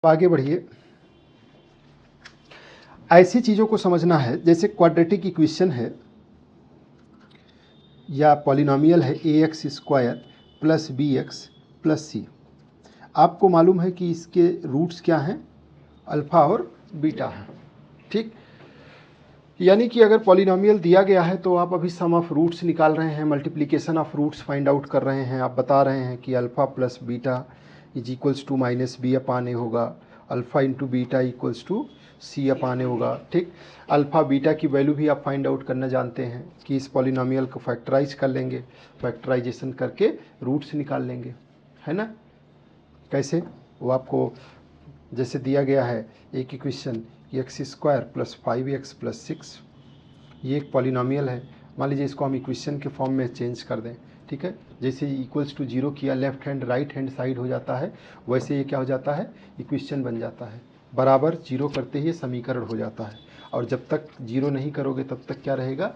आगे बढ़िए। ऐसी चीज़ों को समझना है जैसे क्वाड्रेटिक इक्वेशन है या पॉलिनोमियल है ax² plus bx plus c। आपको मालूम है कि इसके रूट्स क्या हैं, अल्फ़ा और बीटा हैं, ठीक। यानी कि अगर पॉलिनोमियल दिया गया है तो आप अभी सम ऑफ रूट्स निकाल रहे हैं, multiplication of roots find out कर रहे हैं। आप बता रहे हैं कि alpha plus beta is equals to minus B upon A होगा, alpha into beta equals to C upon A होगा, ठीक। अल्फ़ा बीटा की वैल्यू भी आप फाइंड आउट करना जानते हैं कि इस पॉलिनोमियल को फैक्टराइज कर लेंगे, फैक्टराइजेशन करके रूट्स निकाल लेंगे, है ना। कैसे, वो आपको जैसे दिया गया है एक equation x² plus 5x plus 6, ये एक पॉलिनोमियल है। मान लीजिए इसको हम इक्वेशन के फॉर्म में चेंज कर दें, ठीक है। जैसे इक्वल्स टू 0 किया, left hand right hand side हो जाता है, वैसे ये क्या हो जाता है, इक्वेशन बन जाता है। बराबर 0 करते ही समीकरण हो जाता है, और जब तक 0 नहीं करोगे तब तक क्या रहेगा,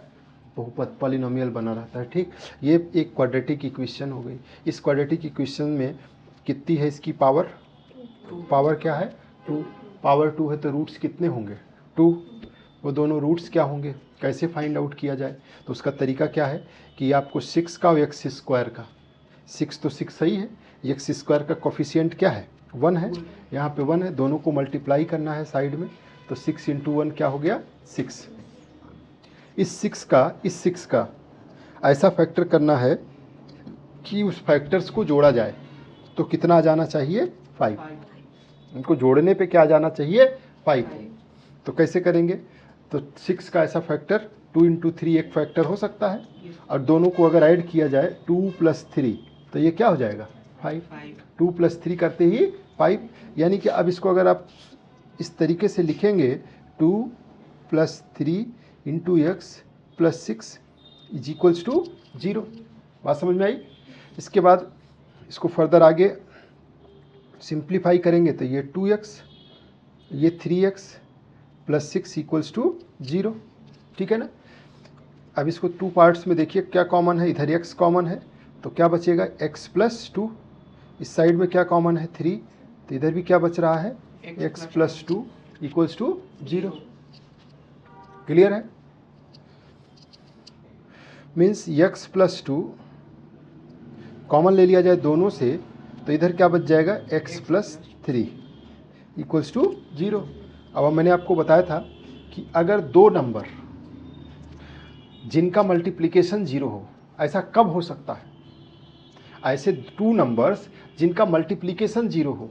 बहुपद पॉलिनोमियल बना रहता है, ठीक। ये एक क्वाड्रेटिक इक्वेशन हो गई। इस क्वाड्रेटिक इक्वेशन में कितनी है इसकी पावर, पावर क्या है 2, पावर 2 है तो रूट्स कितने होंगे 2। वो दोनों रूट्स क्या होंगे, कैसे फाइंड आउट किया जाए, तो उसका तरीका क्या है कि आपको 6 का और x² का, 6 तो 6 सही है, x² का कोफिशिएंट क्या है 1 है, यहाँ पे 1 है, दोनों को मल्टीप्लाई करना है साइड में, तो 6 इंटू 1 क्या हो गया 6। इस 6 का ऐसा फैक्टर करना है कि उस फैक्टर्स को जोड़ा जाए, तो कितना आ जाना चाहिए 5। इनको जोड़ने पे क्या आ जाना चाहिए 5। तो कैसे करेंगे, तो 6 का ऐसा फैक्टर 2 इंटू 3 एक फैक्टर हो सकता है, और दोनों को अगर ऐड किया जाए 2 प्लस 3 तो ये क्या हो जाएगा 5। 2 प्लस 3 करते ही 5। यानी कि अब इसको अगर आप इस तरीके से लिखेंगे 2 plus 3 into x plus 6 is equals to 0। बात समझ में आई। इसके बाद इसको फर्दर आगे सिंप्लीफाई करेंगे तो ये 2x, ये 3x प्लस 6 इक्वल्स टू 0, ठीक है ना। अब इसको 2 पार्ट्स में देखिए क्या कॉमन है, इधर x कॉमन है तो क्या बचेगा x प्लस 2, इस साइड में क्या कॉमन है 3, तो इधर भी क्या बच रहा है x plus 2 equals to 0। Clear है, मीन्स x प्लस 2 कॉमन ले लिया जाए दोनों से तो इधर क्या बच जाएगा x प्लस 3 इक्वल्स टू 0। अब मैंने आपको बताया था कि अगर दो नंबर जिनका मल्टीप्लिकेशन 0 हो, ऐसा कब हो सकता है, ऐसे 2 नंबर्स जिनका मल्टीप्लिकेशन 0 हो,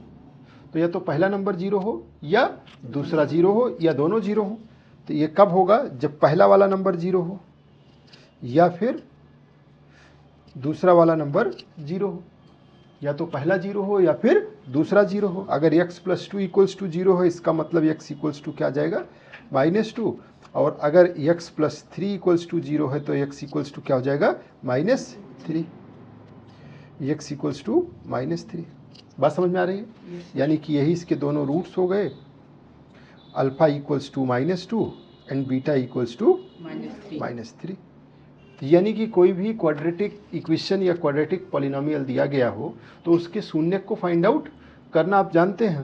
तो या तो पहला नंबर 0 हो या दूसरा 0 हो या दोनों 0 हो। तो ये कब होगा, जब पहला वाला नंबर 0 हो या फिर दूसरा वाला नंबर 0 हो, या तो पहला 0 हो या फिर दूसरा 0 हो। अगर x प्लस 2 इक्वल्स टू 0 हो, इसका मतलब x इक्वल्स टू क्या आ जाएगा -2, और अगर x प्लस 3 इक्वल्स टू 0 है तो x इक्वल्स टू क्या हो जाएगा -3, x इक्वल्स टू -3। बात समझ में आ रही है। यानी कि यही इसके दोनों रूट्स हो गए, alpha equals to -2 and beta equals to -3। यानी कि कोई भी क्वाड्रेटिक इक्वेशन या क्वाड्रेटिक पॉलिनोमियल दिया गया हो तो उसके शून्य को फाइंड आउट करना आप जानते हैं।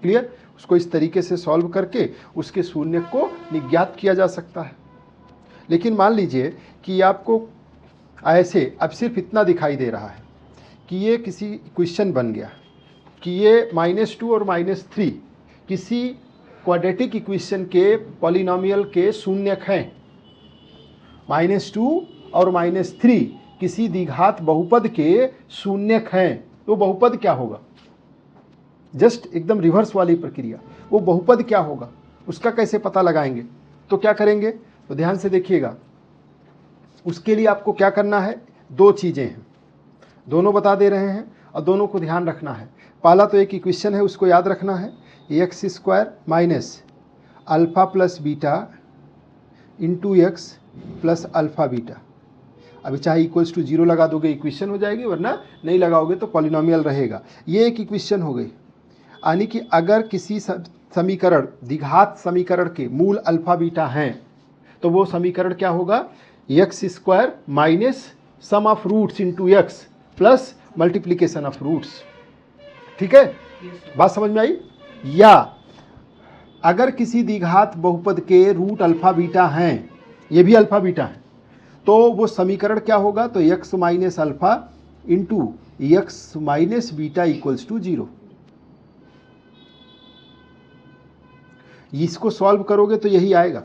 क्लियर, उसको इस तरीके से सॉल्व करके उसके शून्य को निज्ञात किया जा सकता है। लेकिन मान लीजिए कि आपको ऐसे अब सिर्फ इतना दिखाई दे रहा है कि ये किसी इक्वेशन बन गया कि ये -2 और -3 किसी क्वाड्रेटिक इक्वेशन के पॉलिनोमियल के शून्यक हैं, -2 और -3 किसी द्विघात बहुपद के शून्यक हैं। तो बहुपद क्या होगा, जस्ट एकदम रिवर्स वाली प्रक्रिया, वो बहुपद क्या होगा उसका कैसे पता लगाएंगे, तो क्या करेंगे, तो ध्यान से देखिएगा। उसके लिए आपको क्या करना है, दो चीज़ें हैं, दोनों बता दे रहे हैं और दोनों को ध्यान रखना है। पहला तो एक इक्वेशन है उसको याद रखना है, x² minus alpha plus beta into x plus alpha beta. अभी चाहे इक्वल्स टू 0 लगा दोगे इक्वेशन हो जाएगी, वरना नहीं लगाओगे तो पॉलिनोमियल रहेगा। ये एक इक्वेशन हो गई। यानी कि अगर किसी समीकरण द्विघात समीकरण के मूल अल्फ़ा बीटा हैं तो वो समीकरण क्या होगा, x² minus sum of roots into x plus multiplication of roots. ठीक है, बात समझ में आई। या अगर किसी द्विघात बहुपद के रूट अल्फा बीटा हैं, ये भी अल्फा बीटा है, तो वो समीकरण क्या होगा, तो x minus alpha into x minus beta equals to 0। इसको सॉल्व करोगे तो यही आएगा,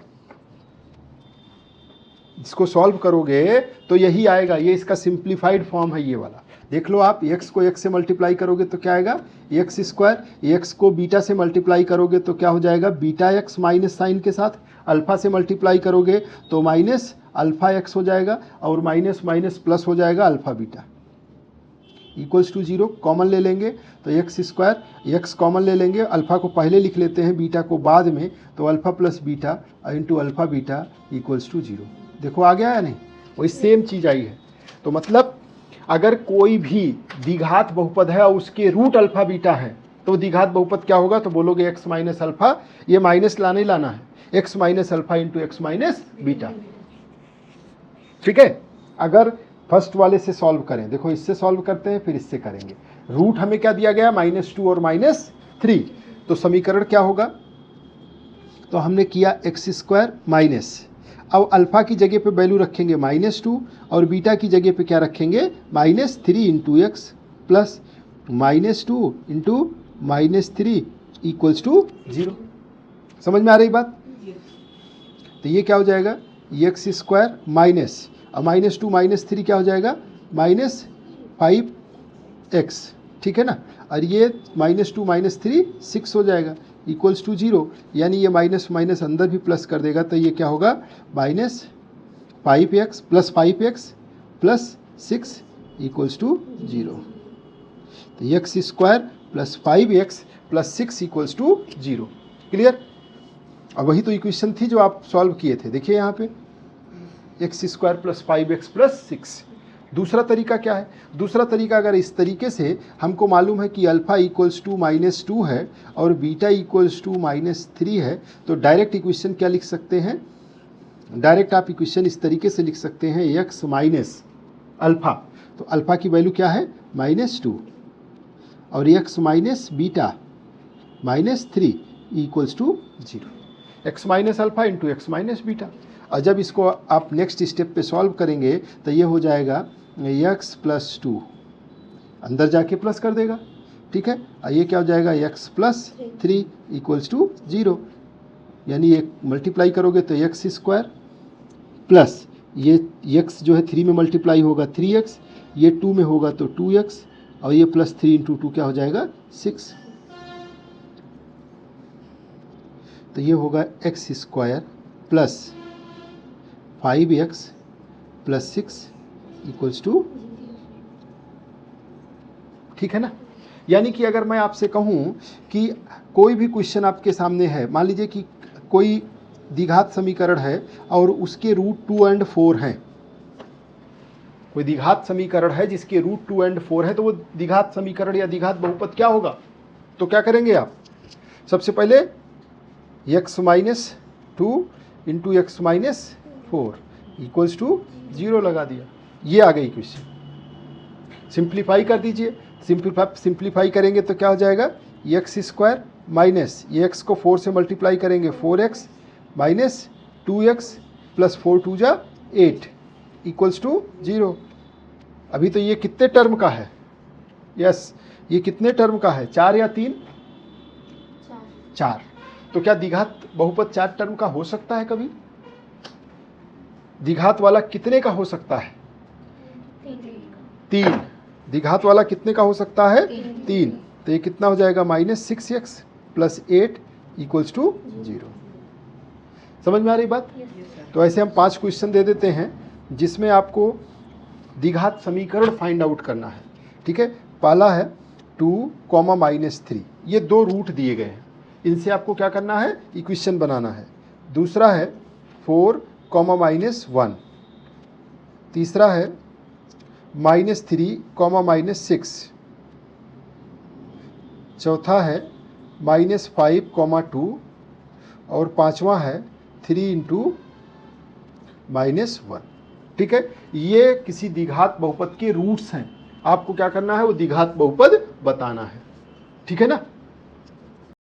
इसको सॉल्व करोगे तो यही आएगा। ये इसका सिंप्लीफाइड फॉर्म है ये वाला। देख लो आप, x को x से मल्टीप्लाई करोगे तो क्या आएगा, एक्स स्क्वायर। x को बीटा से मल्टीप्लाई करोगे तो क्या हो जाएगा, बीटा x माइनस साइन के साथ। अल्फा से मल्टीप्लाई करोगे तो माइनस अल्फा x हो जाएगा, और माइनस माइनस प्लस हो जाएगा alpha beta equals to 0। Common ले लेंगे तो एक्स स्क्वायर, एक्स कॉमन ले लेंगे, अल्फा को पहले लिख लेते हैं, बीटा को बाद में, तो alpha plus beta into alpha beta equals to 0। देखो आ गया या नहीं, वही सेम चीज़ आई है। तो मतलब अगर कोई भी द्विघात बहुपद है और उसके रूट अल्फा बीटा है, तो द्विघात बहुपद क्या होगा, तो बोलोगे एक्स माइनस अल्फा, ये माइनस लाने लाना है, x minus alpha into x minus beta. ठीक है, अगर फर्स्ट वाले से सॉल्व करें, देखो इससे सॉल्व करते हैं फिर इससे करेंगे। रूट हमें क्या दिया गया, -2 और -3, तो समीकरण क्या होगा, तो हमने किया एक्स स्क्वायर माइनस, अब अल्फा की जगह पे वैल्यू रखेंगे -2 और बीटा की जगह पे क्या रखेंगे, -3 into x plus -2 into -3 equals to 0। समझ में आ रही बात। तो ये क्या हो जाएगा, एक्स स्क्वायर माइनस, अब -2 -3 क्या हो जाएगा, -5x। ठीक है ना, और ये -2 -3 6 हो जाएगा इक्वल्स टू 0, यानी ये माइनस माइनस अंदर भी प्लस कर देगा, तो ये क्या होगा, -5x plus 5x plus 6 equals to 0। तो x square plus 5x plus 6 equals to 0। Clear. अब वही तो इक्वेशन थी जो आप सॉल्व किए थे, देखिए यहाँ पे x square plus 5x plus 6। दूसरा तरीका क्या है, दूसरा तरीका अगर इस तरीके से हमको मालूम है कि अल्फा इक्वल्स टू -2 है और बीटा इक्वल्स टू -3 है, तो डायरेक्ट इक्वेशन क्या लिख सकते हैं, डायरेक्ट आप इक्वेशन इस तरीके से लिख सकते हैं, एक्स माइनस अल्फा, तो अल्फा की वैल्यू क्या है, -2, और x minus beta -3 equals to 0। X minus alpha into x minus beta. और जब इसको आप नेक्स्ट स्टेप पे सॉल्व करेंगे तो ये हो जाएगा x प्लस 2, अंदर जाके प्लस कर देगा। ठीक है, और ये क्या हो जाएगा, x प्लस 3 इक्वल्स टू 0, यानी एक मल्टीप्लाई करोगे तो एक्स स्क्वायर प्लस ये x जो है 3 में मल्टीप्लाई होगा 3x, ये 2 में होगा तो 2x, और ये प्लस 3 इंटू 2 क्या हो जाएगा, 6। तो ये होगा x square plus 5x plus 6 equals to, ठीक है ना। यानी कि अगर मैं आपसे कहूँ कि कोई भी क्वेश्चन आपके सामने है, मान लीजिए कि कोई द्विघात समीकरण है और उसके रूट 2 और 4 हैं, कोई द्विघात समीकरण है जिसके रूट 2 और 4 है, तो वो द्विघात समीकरण या द्विघात बहुपद क्या होगा, तो क्या करेंगे आप, सबसे पहले x minus 2 into x minus 4 equals to 0 लगा दिया, ये आ गई इक्वेशन। सिंप्लीफाई कर दीजिए, सिंप्लीफाई करेंगे तो क्या हो जाएगा, एक्स स्क्वायर माइनस ये x को 4 से मल्टीप्लाई करेंगे 4x माइनस 2x प्लस 4 2 जा 8 इक्वल्स टू 0। अभी तो ये कितने टर्म का है, यस ये कितने टर्म का है, 4 या 3, 4। तो क्या द्विघात बहुपद 4 टर्म का हो सकता है कभी, द्विघात वाला कितने का हो सकता है, 3। द्विघात वाला कितने का हो सकता है, 3। तो ये कितना हो जाएगा, -6x प्लस 8 इक्वल्स टू 0। समझ में आ रही बात। तो ऐसे हम 5 क्वेश्चन दे देते हैं जिसमें आपको द्विघात समीकरण फाइंड आउट करना है। ठीक है, पहला है 2, -3, ये 2 रूट दिए गए हैं, इनसे आपको क्या करना है, इक्वेशन बनाना है। दूसरा है 4, -1, तीसरा है -3, -6, चौथा है -5, 2, और पांचवा है 3 इंटू -1। ठीक है, ये किसी द्विघात बहुपद के रूट्स हैं, आपको क्या करना है, वो द्विघात बहुपद बताना है। ठीक है ना।